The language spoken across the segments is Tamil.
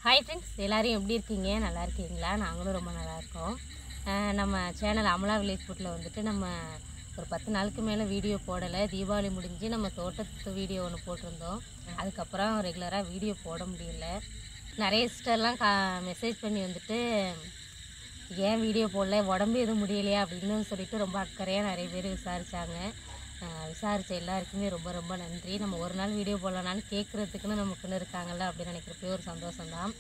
ஹாய் ஃப்ரெண்ட்ஸ், எல்லோரும் எப்படி இருக்கீங்க? நல்லா இருக்கீங்களா? நாங்களும் ரொம்ப நல்லா இருக்கோம். நம்ம சேனல் அமலா வில்லேஜ் ஃபுட்டில் வந்துட்டு நம்ம ஒரு 10 நாளுக்கு மேலே வீடியோ போடலை. தீபாவளி முடிஞ்சு நம்ம தோட்டத்து வீடியோ ஒன்று போட்டிருந்தோம். அதுக்கப்புறம் ரெகுலராக வீடியோ போட முடியல. நிறைய சிஸ்டர்லாம் மெசேஜ் பண்ணி வந்துட்டு ஏன் வீடியோ போடல, உடம்பு எதுவும் முடியலையா அப்படின்னு சொல்லிட்டு ரொம்ப அக்கறையாக நிறைய பேர் விசாரித்தாங்க. விசாரித்த எல்லாருக்குமே ரொம்ப ரொம்ப நன்றி. நம்ம ஒரு நாள் வீடியோ போடலனாலும் கேட்குறதுக்குன்னு நமக்குன்னு இருக்காங்கல்ல அப்படின்னு நினைக்கிறப்பே ஒரு சந்தோஷம்தான்.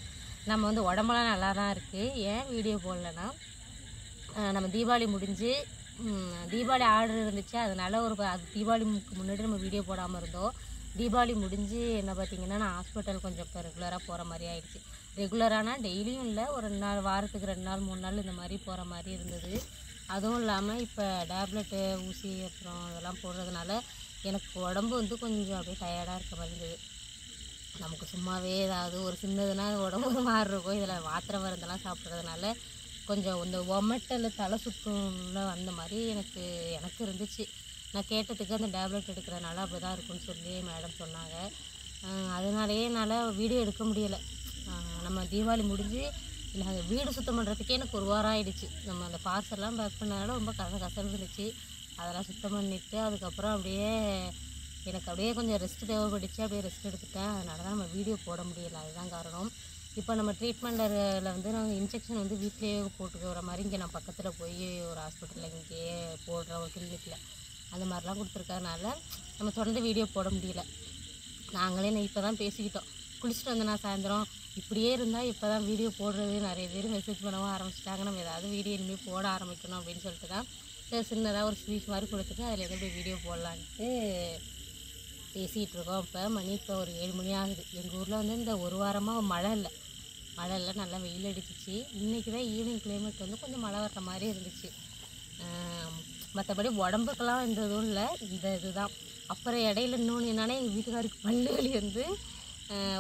நம்ம வந்து உடம்பெல்லாம் நல்லா தான் இருக்குது. ஏன் வீடியோ போடலைன்னா, நம்ம தீபாவளி முடிஞ்சு தீபாவளி ஆர்டர் இருந்துச்சு. அதனால அது தீபாவளிக்கு முன்னாடி நம்ம வீடியோ போடாமல் இருந்தோம். தீபாவளி முடிஞ்சு என்ன பார்த்திங்கன்னா, நான் ஹாஸ்பிட்டல் கொஞ்சம் இப்போ ரெகுலராக போகிற மாதிரி ஆயிடுச்சு. ரெகுலரானால் டெய்லியும் இல்லை, ஒரு 2 நாள், வாரத்துக்கு 2 நாள் 3 நாள் இந்த மாதிரி போகிற மாதிரி இருந்தது. அதுவும் இல்லாமல் இப்போ டேப்லெட்டு ஊசி அப்புறம் இதெல்லாம் போடுறதுனால எனக்கு உடம்பு வந்து கொஞ்சம் அப்படியே டயர்டாக இருக்க மாதிரி இருந்தது. நமக்கு சும்மாவே ஏதாவது ஒரு சின்னதுன்னா உடம்பு ஒரு மாதிரி இருக்கும். இதில் மாத்திரை மருந்தெல்லாம் சாப்பிட்றதுனால கொஞ்சம் இந்த ஒமட்டல், தலை சுத்தம்ல அந்த மாதிரி எனக்கு இருந்துச்சு. நான் கேட்டதுக்கு அந்த டேப்லெட் எடுக்கிறதுனால அப்படி தான் இருக்குன்னு சொல்லி மேடம் சொன்னாங்க. அதனாலேயே என்னால் வீடியோ எடுக்க முடியலை. நம்ம தீபாவளி முடிஞ்சு நாங்கள் வீடு சுத்தம் பண்ணுறதுக்கே எனக்கு ஒரு வாரம் ஆகிடுச்சு. நம்ம அந்த பார்சல்லாம் பேக் பண்ணதுனால ரொம்ப கசன்னு இருந்துச்சு. அதெல்லாம் சுத்தம் பண்ணிவிட்டு அதுக்கப்புறம் எனக்கு அப்படியே கொஞ்சம் ரெஸ்ட் தேவைப்பட்டுச்சு. அப்படியே ரெஸ்ட் எடுத்துட்டேன். அதனால தான் நம்ம வீடியோ போட முடியலை. அதுதான் காரணம். இப்போ நம்ம ட்ரீட்மெண்ட்டில் வந்து நாங்கள் இன்ஜெக்ஷன் வந்து வீட்லேயே போட்டுக்க வர மாதிரி இங்கே நான் பக்கத்தில் போய் ஒரு ஹாஸ்பிட்டலில் இங்கேயே போடுற ஒரு கிளினிக்கில் அந்த மாதிரிலாம் கொடுத்துருக்கறனால நம்ம தொடர்ந்து வீடியோ போட முடியல. நாங்களே இப்போ தான் பேசிக்கிட்டோம். குளிச்சுட்டு வந்தேன்னா சாயந்தரம் இப்படியே இருந்தால் இப்போ தான் வீடியோ போடுறது நிறைய பேர் மெசேஜ் பண்ணவும் ஆரம்பிச்சிட்டாங்க. நம்ம ஏதாவது வீடியோ இனிமேல் போட ஆரம்பிக்கணும் அப்படின்னு சொல்லிட்டு தான் சின்னதாக ஒரு ஸ்பீச் மாதிரி கொடுத்துட்டு அதில் எதாவது வீடியோ போடலான்ட்டு பேசிகிட்டு இருக்கோம். இப்போ ஒரு 7 மணி ஆகுது. எங்கள் ஊரில் வந்து இந்த ஒரு வாரமாக மழை இல்லை, நல்லா வெயில் அடிச்சிச்சு. இன்றைக்கி தான் ஈவினிங் கிளைமேட் வந்து கொஞ்சம் மழை வர்ற மாதிரி இருந்துச்சு. மற்றபடி உடம்புக்கெல்லாம் எந்த இதுவும் இல்லை, இந்த இதுதான். அப்புறம் இடையில இன்னொன்று என்னன்னா, எங்கள் வீட்டுக்காருக்கு பல்லு வலி வந்து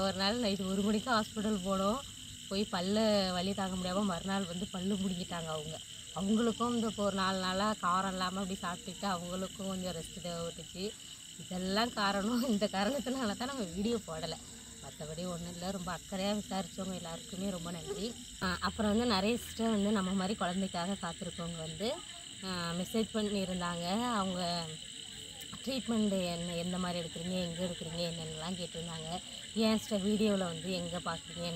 ஒரு நாள் நைட்டு 1 மணிக்கு ஹாஸ்பிட்டல் போனோம். போய் வலி தாங்க முடியாமல் மறுநாள் வந்து பல்லு பிடிங்கிட்டாங்க. அவங்களுக்கும் இந்த இப்போ ஒரு 4 நாளாக காரம் இல்லாமல் அப்படி சாப்பிட்டுட்டு அவங்களுக்கும் கொஞ்சம் ரெஸ்ட் தேவைப்பட்டுச்சு. இதெல்லாம் காரணம். இந்த காரணத்தினால தான் நம்ம வீடியோ போடலை. மற்றபடி ஒன்றும் இல்லை. ரொம்ப அக்கறையாக விசாரித்தவங்க எல்லாருக்குமே ரொம்ப நன்றி. அப்புறம் வந்து நிறைய சிஸ்டர் வந்து நம்ம மாதிரி குழந்தைக்காக காத்திருக்கவங்க வந்து மெசேஜ் பண்ணியிருந்தாங்க. அவங்க ட்ரீட்மெண்ட்டு எந்த மாதிரி எடுக்கிறீங்க, எங்கே எடுக்கிறீங்க, என்னென்னலாம் கேட்டிருந்தாங்க. ஏன் சிஸ்டர் வீடியோவில் வந்து எங்கே பார்க்குறீங்க,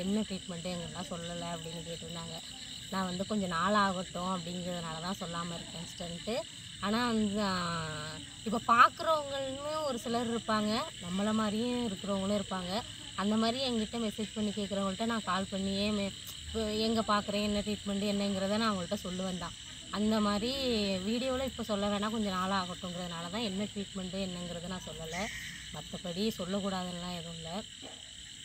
என்ன ட்ரீட்மெண்ட்டு எங்கெல்லாம் சொல்லலை அப்படின்னு கேட்டிருந்தாங்க. நான் வந்து கொஞ்சம் நாள் ஆகட்டும் அப்படிங்கிறதுனால தான் சொல்லாமல் இருக்கேன் சிஸ்டர்ன்ட்டு. ஆனால் வந்து இப்போ பார்க்குறவங்கன்னு ஒரு சிலர் இருப்பாங்க, நம்மளை மாதிரியும் இருக்கிறவங்களும் இருப்பாங்க. அந்த மாதிரி எங்கிட்ட மெசேஜ் பண்ணி கேட்குறவங்கள்ட்ட நான் கால் பண்ணியே எங்கே பார்க்குறேன், என்ன ட்ரீட்மெண்ட்டு என்னங்கிறத நான் அவங்கள்ட்ட சொல்லுவேன் தான். அந்த மாதிரி வீடியோவில் இப்போ சொல்ல வேணாம், கொஞ்சம் நாளாக ஆகட்டுங்கிறதுனால தான் என்ன ட்ரீட்மெண்ட்டு என்னங்கிறத நான் சொல்லலை. மற்றபடி சொல்லக்கூடாதுலாம் எதுவும் இல்லை.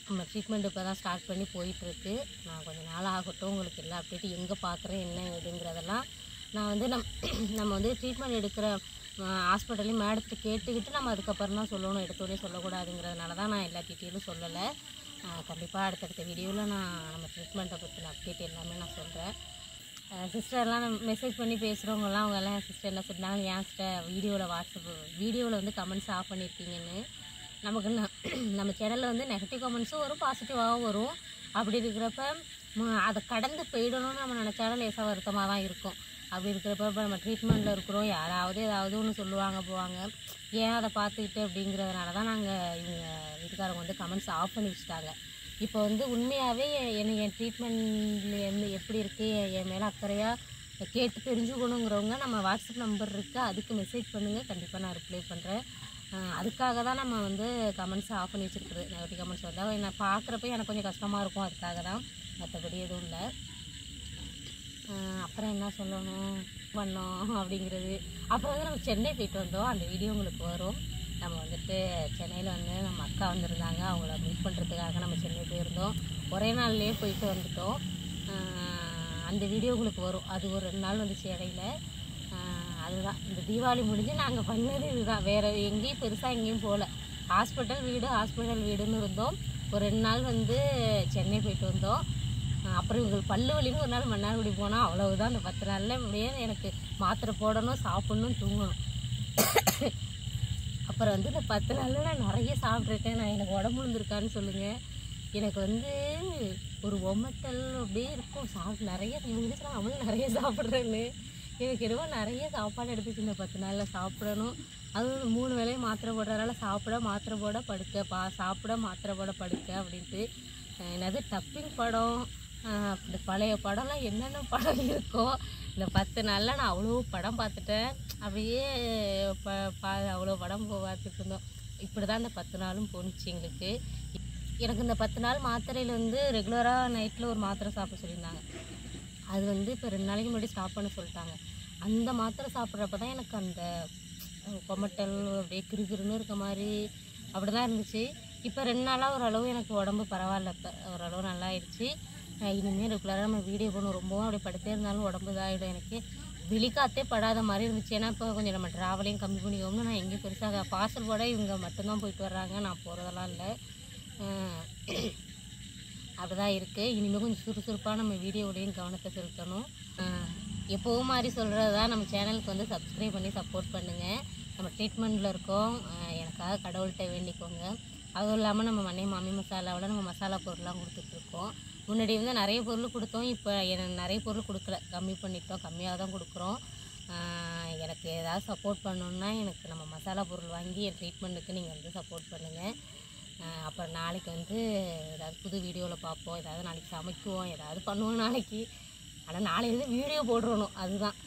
நம்ம ட்ரீட்மெண்ட் இப்போ தான் ஸ்டார்ட் பண்ணி போயிட்டுருக்கு. நான் கொஞ்சம் நாளாக ஆகட்டும், உங்களுக்கு எல்லா அப்டேட்டு எங்கே பார்க்குறேன் என்ன இதுங்கிறதெல்லாம் நான் வந்து நம்ம வந்து ட்ரீட்மெண்ட் எடுக்கிற ஹாஸ்பிட்டலையும் மேடத்தை கேட்டுக்கிட்டு நம்ம அதுக்கப்புறம் தான் சொல்லணும், எடுத்தோடனே சொல்லக்கூடாதுங்கிறதுனால தான் நான் எல்லா டீட்டெயிலும் சொல்லலை. கண்டிப்பாக அடுத்தடுத்த வீடியோவில் நம்ம ட்ரீட்மெண்ட்டை பற்றின அப்டேட் எல்லாமே நான் சொல்கிறேன். சிஸ்டர்லாம் மெசேஜ் பண்ணி பேசுகிறவங்கலாம் அவங்கெல்லாம் சிஸ்டர் என்ன சொன்னாங்க, ஏன் சிஸ்டர் வீடியோவில் வந்து கமெண்ட்ஸ் ஆஃப் பண்ணியிருக்கீங்கன்னு. நம்ம சேனலில் வந்து நெகட்டிவ் கமெண்ட்ஸும் வரும், பாசிட்டிவாகவும் வரும். அப்படி இருக்கிறப்ப அதை கடந்து போயிடணும்னு நம்ம நினச்சாலும் லேசாக வருத்தமாக தான் இருக்கும். அப்படி இருக்கிறப்ப இப்போ நம்ம ட்ரீட்மெண்ட்டில் இருக்கிறோம், யாராவது ஏதாவது ஒன்று சொல்லுவாங்க போவாங்க, ஏன் அதை பார்த்துக்கிட்டு அப்படிங்கிறதுனால தான் இவங்க வீட்டுக்காரங்க வந்து கமெண்ட்ஸ் ஆஃப் பண்ணி வச்சுட்டாங்க. இப்போ வந்து உண்மையாகவே என் ட்ரீட்மெண்ட் எப்படி இருக்குது, என் மேலே அக்கறையாக கேட்டு தெரிஞ்சுக்கணுங்கிறவங்க நம்ம வாட்ஸ்அப் நம்பர் இருக்குது, அதுக்கு மெசேஜ் பண்ணுங்கள். கண்டிப்பாக நான் ரிப்ளை பண்ணுறேன். அதுக்காக தான் நம்ம வந்து கமெண்ட்ஸை ஆஃப் பண்ணி வச்சுருக்குறது. நெகட்டிவ் கமெண்ட்ஸ் வந்தால் நான் பார்க்குறப்ப எனக்கு கொஞ்சம் கஷ்டமாக இருக்கும், அதுக்காக தான். மற்றபடி எதுவும் இல்லை. அப்புறம் என்ன சொல்லணும் பண்ணோம் அப்படிங்கிறது. அப்புறம் வந்து நம்ம சென்னை போயிட்டு வந்தோம், அந்த வீடியோ உங்களுக்கு வரும். நம்ம வந்துட்டு சென்னையில் வந்து நம்ம அக்கா வந்திருந்தாங்க, அவங்கள மீட் பண்ணுறதுக்காக நம்ம சென்னை போயிருந்தோம். ஒரே நாள்லேயே போயிட்டு வந்துட்டோம். அந்த வீடியோ உங்களுக்கு வரும். அது ஒரு 2 நாள் வந்துச்சு இடையில. அதுதான் இந்த தீபாவளி முடிஞ்சு நாங்கள் பண்ணது இதுதான். வேறு எங்கேயும் பெருசாக எங்கேயும் போகல. ஹாஸ்பிட்டல் வீடுன்னு இருந்தோம். ஒரு 2 நாள் வந்து சென்னை போயிட்டு வந்தோம். அப்புறம் இவங்களுக்கு பல்லு வலின்னு ஒரு நாள் மன்னார்குடி போனால், அவ்வளவுதான். அந்த 10 நாளில் இப்படியே எனக்கு மாத்திரை போடணும், சாப்பிட்ணும், தூங்கணும். அப்புறம் வந்து இந்த 10 நாளில் நான் நிறைய சாப்பிட்ருக்கேன். எனக்கு உடம்பு விழுந்திருக்கான்னு சொல்லுங்கள். எனக்கு வந்து ஒரு ஒமட்டல் அப்படியே இருக்கும். நிறைய இருந்துச்சுன்னா அவளும் நிறைய சாப்பிட்றேன்னு எனக்கு என்னவோ நிறைய சாப்பாடு எடுத்துச்சு இந்த 10 நாளில் சாப்பிடணும். அதுவும் 3 வேளையும் மாத்திரை போடுறதுனால சாப்பிட மாத்திரை போட படுக்க சாப்பிட மாத்திரை போட படுக்க அப்படின்ட்டு. என்னது டப்பிங் படம், இந்த பழைய படம்லாம் என்னென்ன படம் இருக்கோ இந்த 10 நாளில் நான் அவ்வளோ படம் பார்த்துட்டேன். அப்படியே அவ்வளோ படம் பார்த்துட்டு இருந்தோம். இப்படி தான் இந்த 10 நாளும் போணுச்சு எங்களுக்கு. எனக்கு இந்த 10 நாள் மாத்திரையில் வந்து ரெகுலராக நைட்டில் ஒரு மாத்திரை சாப்பிட சொல்லியிருந்தாங்க. அது வந்து இப்போ 2 நாளைக்கு முன்னாடி ஸ்டாப் பண்ண சொல்லிட்டாங்க. அந்த மாத்திரை சாப்பிட்றப்ப தான் எனக்கு அந்த கொமட்டல் அப்படியே கிறுகிறுன்னு இருக்க மாதிரி அப்படி தான் இருந்துச்சு. இப்போ 2 நாளாக ஓரளவு எனக்கு உடம்பு பரவாயில்ல. இப்போ ஓரளவு நல்லா ஆயிடுச்சு. இனிமேல் ரெகுலராக நம்ம வீடியோ போகணும். ரொம்பவும் அப்படி படுத்தே இருந்தாலும் உடம்பு இதாகிடும். எனக்கு விழிக்காத்தே படாத மாதிரி இருந்துச்சு. ஏன்னா இப்போ கொஞ்சம் நம்ம ட்ராவலையும் கம்மி பண்ணிக்கோம்னு நான் எங்கேயும் பெருசாக பார்சல் போட இவங்க மட்டும்தான் போயிட்டு வர்றாங்க. நான் போகிறதெல்லாம் இல்லை. அப்படி தான் இருக்குது. இனிமேல் கொஞ்சம் சுறுசுறுப்பாக நம்ம வீடியோவிலையும் கவனத்தை செலுத்தணும். எப்போவும் மாதிரி சொல்கிறது தான், நம்ம சேனலுக்கு வந்து சப்ஸ்கிரைப் பண்ணி சப்போர்ட் பண்ணுங்கள். நம்ம ட்ரீட்மெண்ட்டில் இருக்கோம். எனக்காக கடவுள்கிட்ட வேண்டிக்கோங்க. அதுவும் இல்லாமல் நம்ம மண்ணை மாமி மசாலாவில் நம்ம மசாலா பொருள்லாம் கொடுத்துட்ருக்கோம். முன்னாடி வந்து நிறைய பொருள் கொடுத்தோம். இப்போ எனக்கு நிறைய பொருள் கொடுக்கல, கம்மி பண்ணிட்டோம். கம்மியாக தான் கொடுக்குறோம். எனக்கு ஏதாவது சப்போர்ட் பண்ணணுன்னா எனக்கு நம்ம மசாலா பொருள் வாங்கி என் ட்ரீட்மெண்ட்டுக்கு நீங்கள் வந்து சப்போர்ட் பண்ணுங்கள். அப்புறம் நாளைக்கு வந்து ஏதாவது புது வீடியோவில் பார்ப்போம். ஏதாவது நாளைக்கு சமைக்குவோம், ஏதாவது பண்ணுவோம் நாளைக்கு. ஆனால் நாளைக்கு வீடியோ போட்டுருணும், அதுதான்.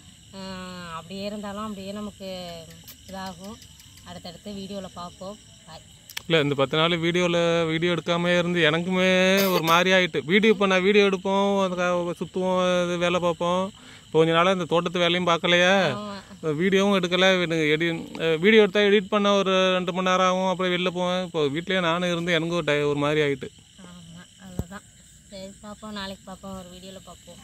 அப்படியே இருந்தாலும் அப்படியே நமக்கு இதாகும். அடுத்தடுத்து வீடியோவில் பார்ப்போம். பாய். இல்லை, இந்த 10 நாள் வீடியோ எடுக்காமே இருந்து எனக்குமே ஒரு மாதிரி ஆகிட்டு. இப்போ நான் வீடியோ எடுப்போம், சுற்றுவோம், இது வேலை பார்ப்போம். இப்போ கொஞ்ச நாளாக இந்த தோட்டத்து வேலையும் பார்க்கலையா, வீடியோவும் எடுக்கலை. வீடியோ எடுத்தால் எடிட் பண்ண ஒரு 2 மணி நேரம் ஆகும். அப்புறம் வெளில போவேன். இப்போ வீட்லேயே நானும் இருந்து எனக்கு ஒரு மாதிரி ஆகிட்டு. ஆமாம், அவ்வளோதான். சரி, பார்ப்போம். நாளைக்கு பார்ப்போம், ஒரு வீடியோவில் பார்ப்போம்.